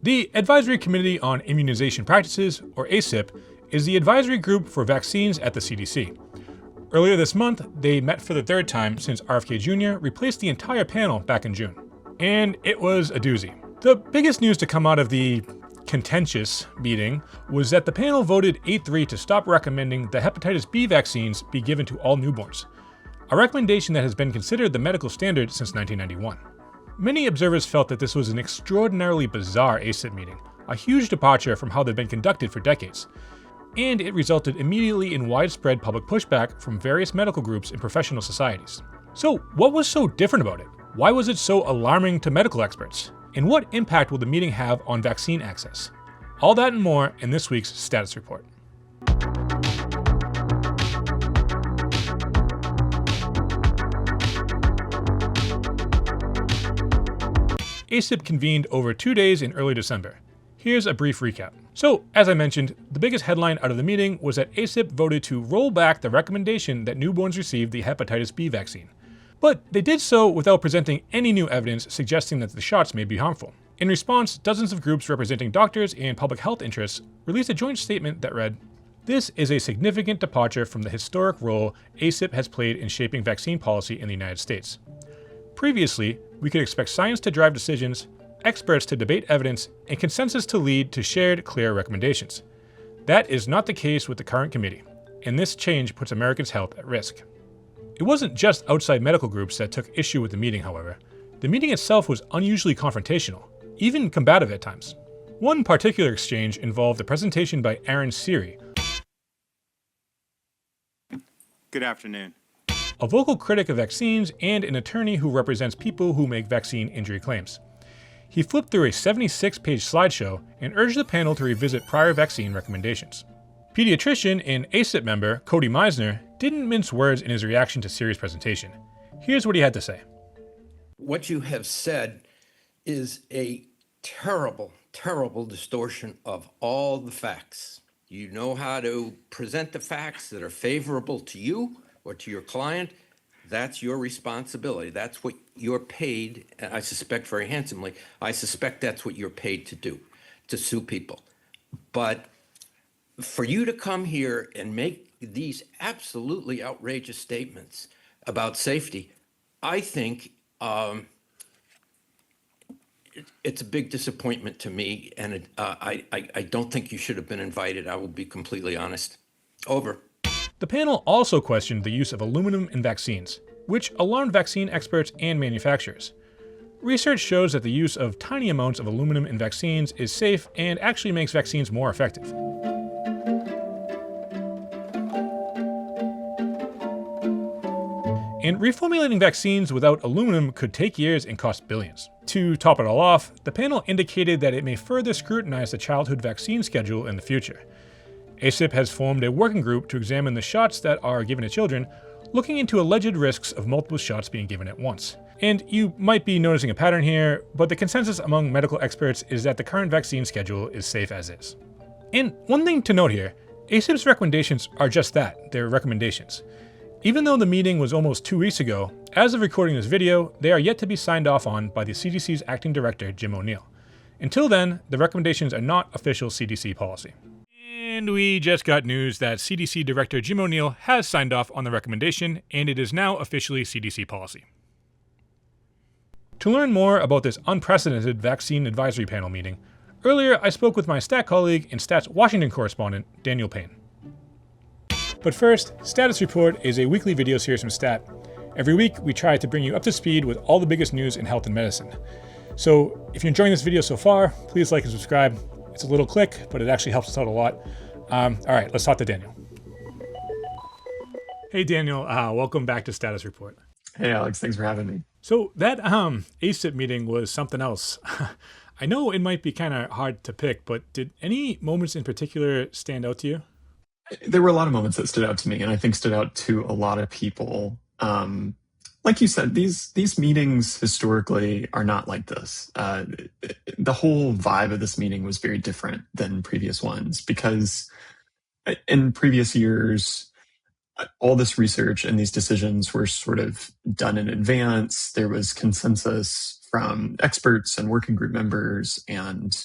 The Advisory Committee on Immunization Practices, or ACIP, is the advisory group for vaccines at the CDC. Earlier this month, they met for the third time since RFK Jr. replaced the entire panel back in June. And it was a doozy. The biggest news to come out of the contentious meeting was that the panel voted 8-3 to stop recommending the hepatitis B vaccines be given to all newborns, a recommendation that has been considered the medical standard since 1991. Many observers felt that this was an extraordinarily bizarre ACIP meeting, a huge departure from how they've been conducted for decades, and it resulted immediately in widespread public pushback from various medical groups and professional societies. So what was so different about it? Why was it so alarming to medical experts? And what impact will the meeting have on vaccine access? All that and more in this week's Status Report. ACIP convened over 2 days in early December. Here's a brief recap. So, as I mentioned, the biggest headline out of the meeting was that ACIP voted to roll back the recommendation that newborns receive the hepatitis B vaccine. But they did so without presenting any new evidence suggesting that the shots may be harmful. In response, dozens of groups representing doctors and public health interests released a joint statement that read, "This is a significant departure from the historic role ACIP has played in shaping vaccine policy in the United States. Previously, we could expect science to drive decisions, experts to debate evidence, and consensus to lead to shared, clear recommendations. That is not the case with the current committee, and this change puts Americans' health at risk." It wasn't just outside medical groups that took issue with the meeting, however. The meeting itself was unusually confrontational, even combative at times. One particular exchange involved a presentation by Aaron Seary, Good afternoon. a vocal critic of vaccines and an attorney who represents people who make vaccine injury claims. He flipped through a 76-page slideshow and urged the panel to revisit prior vaccine recommendations. Pediatrician and ACIP member Cody Meisner didn't mince words in his reaction to Seary's presentation. Here's what he had to say. What you have said is a terrible, terrible distortion of all the facts. You know how to present the facts that are favorable to you or to your client. That's your responsibility. That's what you're paid, and I suspect very handsomely, I suspect that's what you're paid to do, to sue people. But for you to come here and make these absolutely outrageous statements about safety, I think it's a big disappointment to me, and I don't think you should have been invited. I will be completely honest. Over. The panel also questioned the use of aluminum in vaccines, which alarmed vaccine experts and manufacturers. Research shows that the use of tiny amounts of aluminum in vaccines is safe and actually makes vaccines more effective. And reformulating vaccines without aluminum could take years and cost billions. To top it all off, the panel indicated that it may further scrutinize the childhood vaccine schedule in the future. ACIP has formed a working group to examine the shots that are given to children, looking into alleged risks of multiple shots being given at once. And you might be noticing a pattern here, but the consensus among medical experts is that the current vaccine schedule is safe as is. And one thing to note here, ACIP's recommendations are just that, they're recommendations. Even though the meeting was almost 2 weeks ago, as of recording this video, they are yet to be signed off on by the CDC's acting director, Jim O'Neill. Until then, the recommendations are not official CDC policy. And we just got news that CDC Director Jim O'Neill has signed off on the recommendation, and it is now officially CDC policy. To learn more about this unprecedented vaccine advisory panel meeting, earlier I spoke with my Stat colleague and Stat's Washington correspondent, Daniel Payne. But first, Status Report is a weekly video series from Stat. Every week, we try to bring you up to speed with all the biggest news in health and medicine. So if you're enjoying this video so far, please like and subscribe. It's a little click, but it actually helps us out a lot. All right, let's talk to Daniel. Hey, Daniel, welcome back to Status Report. Hey, Alex, thanks for having me. So that ACIP meeting was something else. I know it might be kind of hard to pick, but did any moments in particular stand out to you? There were a lot of moments that stood out to me, and I think stood out to a lot of people. Like you said, these meetings historically are not like this. The whole vibe of this meeting was very different than previous ones, because in previous years, all this research and these decisions were sort of done in advance. There was consensus from experts and working group members, and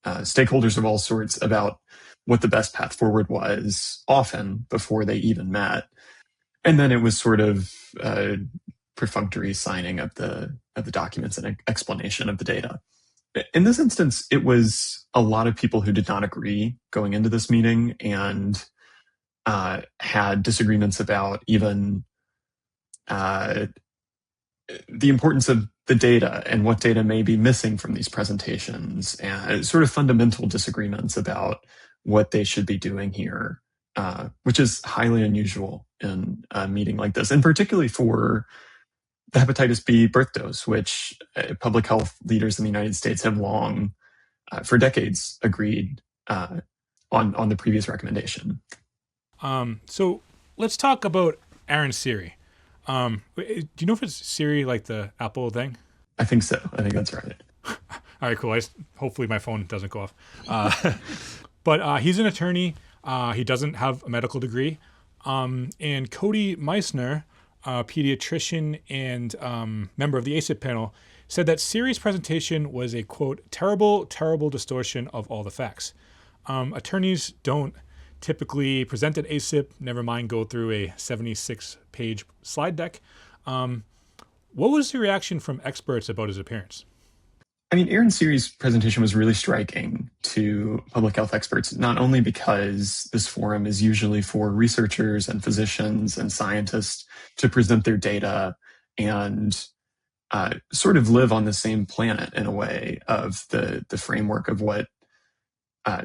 stakeholders of all sorts about what the best path forward was, often before they even met. And then it was sort of perfunctory signing of the documents and explanation of the data. In this instance, it was a lot of people who did not agree going into this meeting and had disagreements about even the importance of the data and what data may be missing from these presentations, and sort of fundamental disagreements about what they should be doing here, which is highly unusual in a meeting like this, and particularly for the hepatitis B birth dose, which public health leaders in the United States have long, for decades, agreed on the previous recommendation. So let's talk about Aaron Siri. Do you know if it's Siri like the Apple thing? I think so. I think that's right. All right, cool. Hopefully my phone doesn't go off. But he's an attorney. He doesn't have a medical degree. And Cody Meissner, a pediatrician and member of the ACIP panel, said that Siri's presentation was a, quote, terrible, terrible distortion of all the facts. Attorneys don't typically present at ACIP, never mind go through a 76-page slide deck. What was the reaction from experts about his appearance? I mean, Aaron Siri's presentation was really striking to public health experts, not only because this forum is usually for researchers and physicians and scientists to present their data and sort of live on the same planet in a way of the framework of what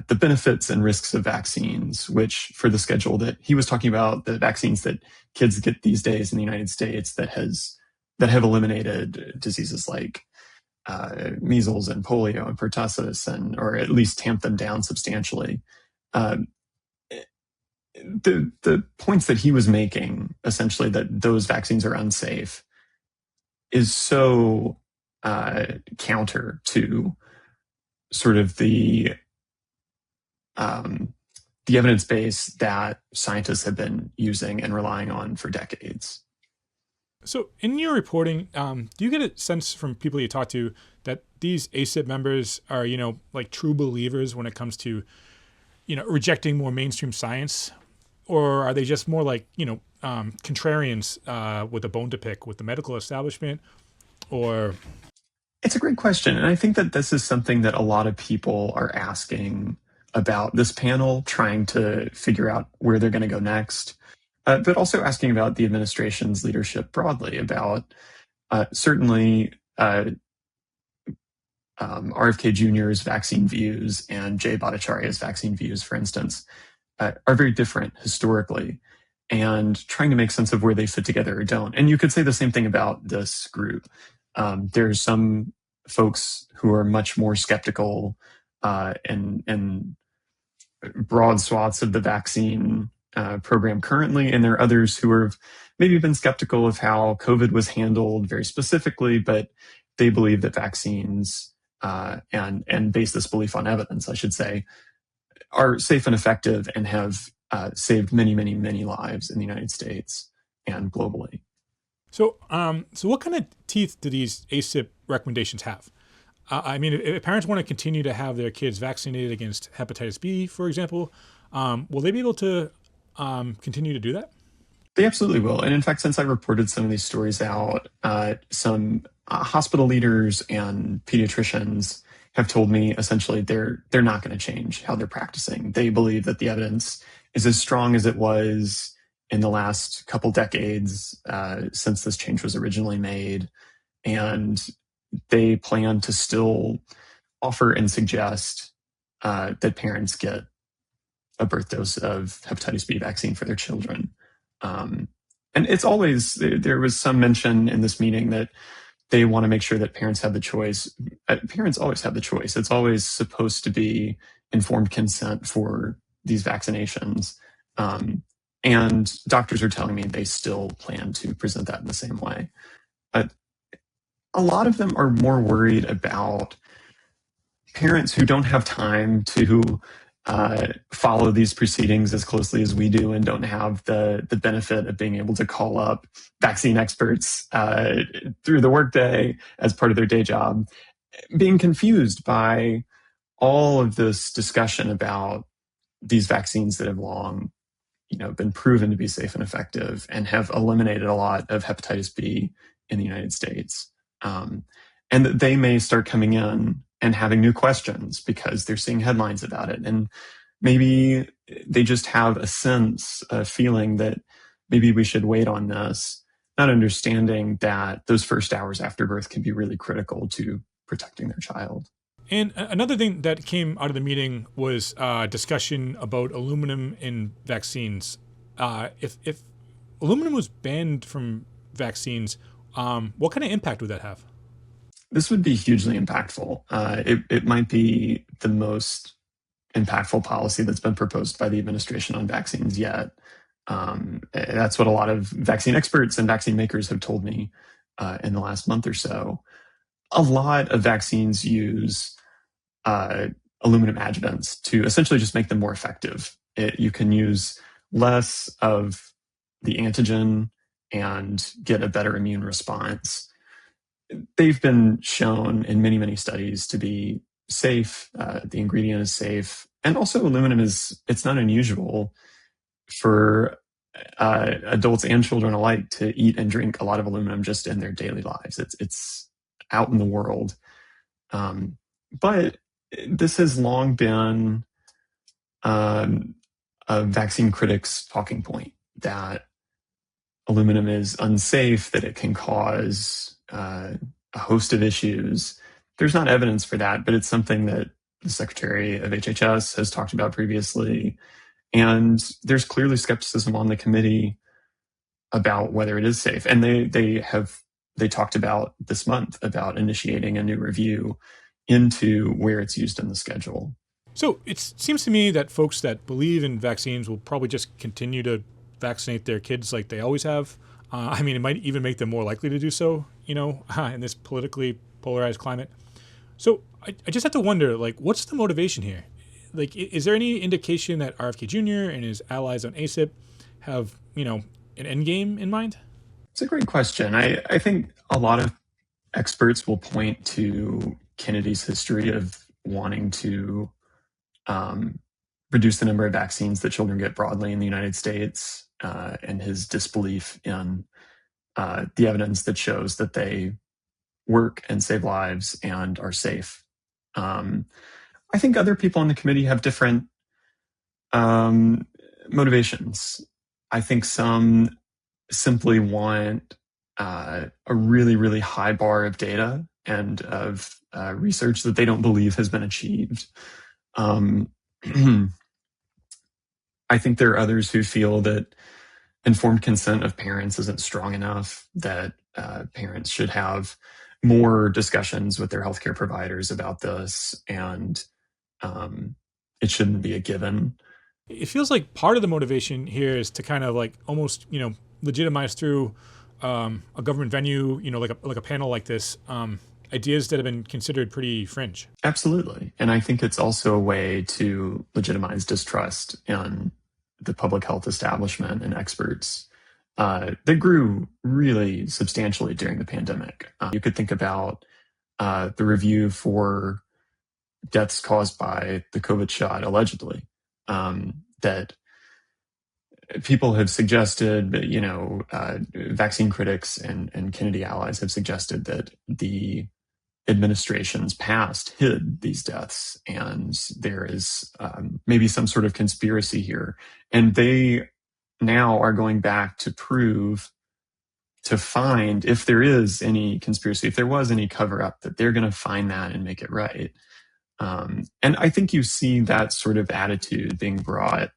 the benefits and risks of vaccines, which for the schedule that he was talking about, the vaccines that kids get these days in the United States that have eliminated diseases like measles and polio and pertussis, or at least tamped them down substantially. The points that he was making, essentially that those vaccines are unsafe, is so counter to sort of the evidence base that scientists have been using and relying on for decades. So in your reporting, do you get a sense from people you talk to that these ACIP members are, like true believers when it comes to, rejecting more mainstream science? Or are they just more like, contrarians with a bone to pick with the medical establishment? Or... It's a great question. And I think that this is something that a lot of people are asking about this panel, trying to figure out where they're going to go next. But also asking about the administration's leadership broadly, about certainly RFK Jr.'s vaccine views and Jay Bhattacharya's vaccine views, for instance, are very different historically, and trying to make sense of where they fit together or don't. And you could say the same thing about this group. There's some folks who are much more skeptical in broad swaths of the vaccine program currently, and there are others who have maybe been skeptical of how COVID was handled very specifically, but they believe that vaccines and base this belief on evidence, I should say, are safe and effective and have saved many, many, many lives in the United States and globally. So what kind of teeth do these ACIP recommendations have? I mean, if parents want to continue to have their kids vaccinated against hepatitis B, for example, will they be able to continue to do that? They absolutely will. And in fact, since I reported some of these stories out, some hospital leaders and pediatricians have told me essentially they're not going to change how they're practicing. They believe that the evidence is as strong as it was in the last couple decades since this change was originally made. And they plan to still offer and suggest that parents get a birth dose of hepatitis B vaccine for their children. And it's always, there was some mention in this meeting that they want to make sure that parents have the choice. Parents always have the choice. It's always supposed to be informed consent for these vaccinations. And doctors are telling me they still plan to present that in the same way. A lot of them are more worried about parents who don't have time to follow these proceedings as closely as we do and don't have the benefit of being able to call up vaccine experts through the workday as part of their day job, being confused by all of this discussion about these vaccines that have long, been proven to be safe and effective and have eliminated a lot of hepatitis B in the United States. And that they may start coming in and having new questions because they're seeing headlines about it. And maybe they just have a feeling that maybe we should wait on this, not understanding that those first hours after birth can be really critical to protecting their child. And another thing that came out of the meeting was discussion about aluminum in vaccines. If aluminum was banned from vaccines, what kind of impact would that have? This would be hugely impactful. It might be the most impactful policy that's been proposed by the administration on vaccines yet. That's what a lot of vaccine experts and vaccine makers have told me in the last month or so. A lot of vaccines use aluminum adjuvants to essentially just make them more effective. You can use less of the antigen and get a better immune response. They've been shown in many, many studies to be safe. The ingredient is safe. And also aluminum it's not unusual for adults and children alike to eat and drink a lot of aluminum just in their daily lives. It's out in the world. But this has long been a vaccine critics' talking point, that aluminum is unsafe, that it can cause a host of issues. There's not evidence for that, but it's something that the Secretary of HHS has talked about previously. And there's clearly skepticism on the committee about whether it is safe. And they talked about this month about initiating a new review into where it's used in the schedule. So it seems to me that folks that believe in vaccines will probably just continue to vaccinate their kids like they always have. It might even make them more likely to do so, in this politically polarized climate. So I just have to wonder, what's the motivation here? Is there any indication that RFK Jr. and his allies on ACIP have, an end game in mind? It's a great question. I think a lot of experts will point to Kennedy's history of wanting to reduce the number of vaccines that children get broadly in the United States, and his disbelief in the evidence that shows that they work and save lives and are safe. I think other people on the committee have different motivations. I think some simply want a really, really high bar of data and of research that they don't believe has been achieved. I think there are others who feel that informed consent of parents isn't strong enough, that parents should have more discussions with their healthcare providers about this, and it shouldn't be a given. It feels like part of the motivation here is to kind of almost, legitimize through a government venue, like a panel like this, ideas that have been considered pretty fringe. Absolutely. And I think it's also a way to legitimize distrust in the public health establishment and experts that grew really substantially during the pandemic. You could think about the review for deaths caused by the COVID shot, allegedly, that people have suggested, vaccine critics and Kennedy allies have suggested that the administration's past hid these deaths, and there is maybe some sort of conspiracy here. And they now are going back to find if there is any conspiracy, if there was any cover-up, that they're going to find that and make it right. And I think you see that sort of attitude being brought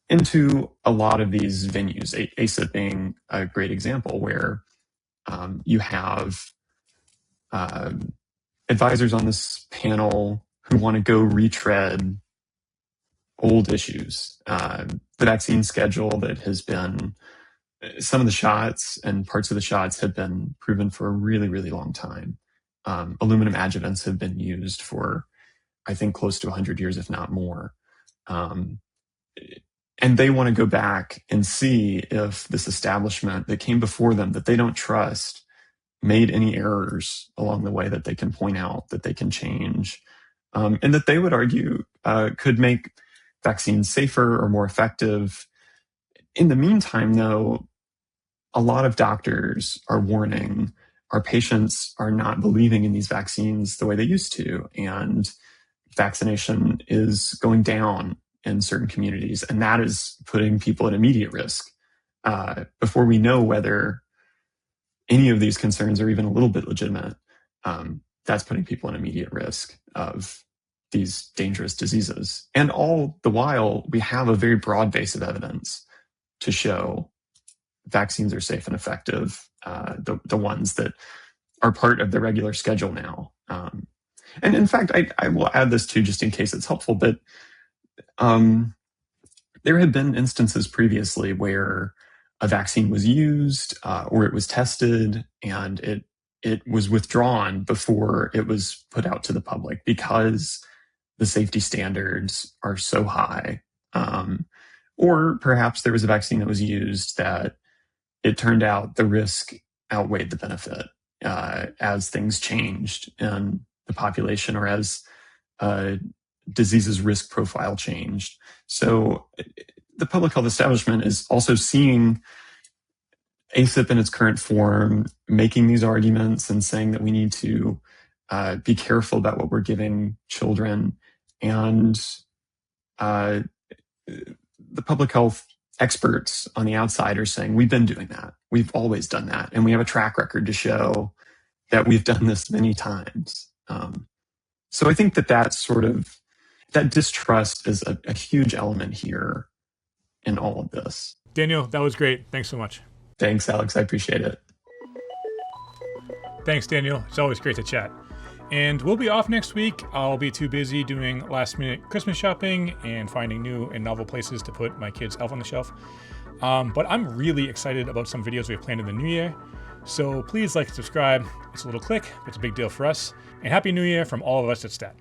into a lot of these venues, ACIP being a great example, where you have advisors on this panel who want to go retread old issues. The vaccine schedule that has been, some of the shots and parts of the shots have been proven for a really, really long time. Aluminum adjuvants have been used for, I think, close to 100 years, if not more. And they want to go back and see if this establishment that came before them, that they don't trust, made any errors along the way that they can point out, that they can change. and that they would argue could make vaccines safer or more effective. In the meantime, though, a lot of doctors are warning our patients are not believing in these vaccines the way they used to, and vaccination is going down in certain communities, and that is putting people at immediate risk. Before we know whether any of these concerns are even a little bit legitimate, that's putting people in immediate risk of these dangerous diseases. And all the while, we have a very broad base of evidence to show vaccines are safe and effective, the ones that are part of the regular schedule now. And in fact, I will add this too, just in case it's helpful, but there have been instances previously where a vaccine was used or it was tested and it was withdrawn before it was put out to the public because the safety standards are so high. Or perhaps there was a vaccine that was used that it turned out the risk outweighed the benefit as things changed in the population or as disease's risk profile changed. So the public health establishment is also seeing ACIP in its current form, making these arguments and saying that we need to be careful about what we're giving children. And the public health experts on the outside are saying, we've been doing that. We've always done that. And we have a track record to show that we've done this many times. So I think that sort of, that distrust is a huge element here in all of this. Daniel, that was great. Thanks so much. Thanks, Alex. I appreciate it. Thanks, Daniel. It's always great to chat. And we'll be off next week. I'll be too busy doing last-minute Christmas shopping and finding new and novel places to put my kids' Elf on the Shelf. But I'm really excited about some videos we have planned in the new year. So please like and subscribe. It's a little click, but it's a big deal for us. And Happy New Year from all of us at STAT.